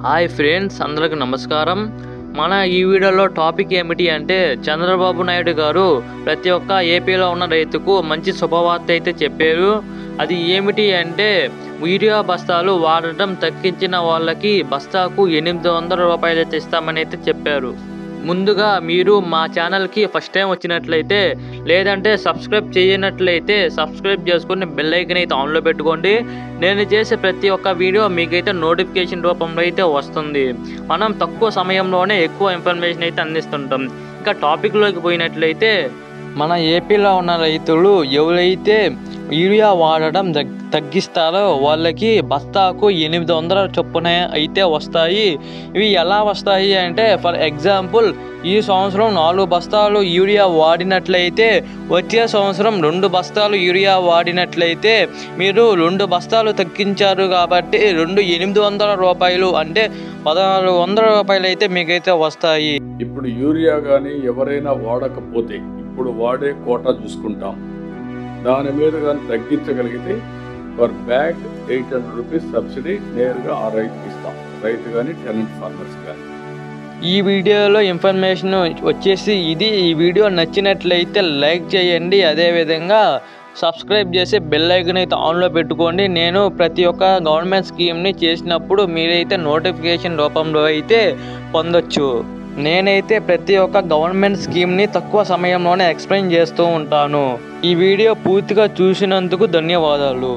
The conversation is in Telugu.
హాయ్ ఫ్రెండ్స్, అందరికి నమస్కారం. మన ఈ వీడియోలో టాపిక్ ఏమిటి అంటే చంద్రబాబు నాయుడు గారు ప్రతి ఒక్క ఏపీలో ఉన్న రైతుకు మంచి శుభవార్త అయితే చెప్పారు. అది ఏమిటి అంటే యూరియా బస్తాలు వాడటం తగ్గించిన వాళ్ళకి బస్తాకు 800 రూపాయలు అయితే ఇస్తామని అయితే చెప్పారు. ముందుగా మీరు మా ఛానల్కి ఫస్ట్ టైం వచ్చినట్లయితే లేదంటే సబ్స్క్రైబ్ చేయనట్లయితే సబ్స్క్రైబ్ చేసుకుని బెల్ ఐకాన్ అయితే ఆన్లో పెట్టుకోండి. నేను చేసే ప్రతి ఒక్క వీడియో మీకైతే నోటిఫికేషన్ రూపంలో అయితే వస్తుంది. మనం తక్కువ సమయంలోనే ఎక్కువ ఇన్ఫర్మేషన్ అయితే అందిస్తుంటాం. ఇంకా టాపిక్లోకి పోయినట్లయితే మన ఏపీలో ఉన్న రైతులు ఎవరైతే యూరియా వాడడం తగ్గిస్తారో వాళ్ళకి బస్తాకు 800 చొప్పున అయితే వస్తాయి. ఇవి ఎలా వస్తాయి అంటే ఫర్ ఎగ్జాంపుల్ ఈ సంవత్సరం 4 బస్తాలు యూరియా వాడినట్లయితే వచ్చే సంవత్సరం 2 బస్తాలు యూరియా వాడినట్లయితే మీరు 2 బస్తాలు తగ్గించారు కాబట్టి 800 రూపాయలు అంటే 1600 రూపాయలు అయితే మీకైతే వస్తాయి. ఇప్పుడు యూరియా కానీ ఎవరైనా వాడకపోతే ఇప్పుడు వాడే కోటా చూసుకుంటాం. దాని మీద కానీ తగ్గించగలిగితే పర్ బ్యాగ్ 800 రూపీస్ సబ్సిడీ నేరుగా ఆ రైతుకి ఇస్తాం. రైతు కానీ టెనెంట్ ఫార్మర్స్ కానీ. ఈ వీడియోలో ఇన్ఫర్మేషన్ వచ్చేసి ఇది. ఈ వీడియో నచ్చినట్లయితే లైక్ చేయండి, అదేవిధంగా సబ్స్క్రైబ్ చేసి బెల్ ఐకాన్ అయితే ఆన్లో పెట్టుకోండి. నేను ప్రతి ఒక్క గవర్నమెంట్ స్కీమ్ని చేసినప్పుడు మీరైతే నోటిఫికేషన్ రూపంలో అయితే పొందొచ్చు. నేనైతే ప్రతి ఒక్క గవర్నమెంట్ స్కీమ్ని తక్కువ సమయంలోనే ఎక్స్ప్లెయిన్ చేస్తూ ఉంటాను. ఈ వీడియో పూర్తిగా చూసినందుకు ధన్యవాదాలు.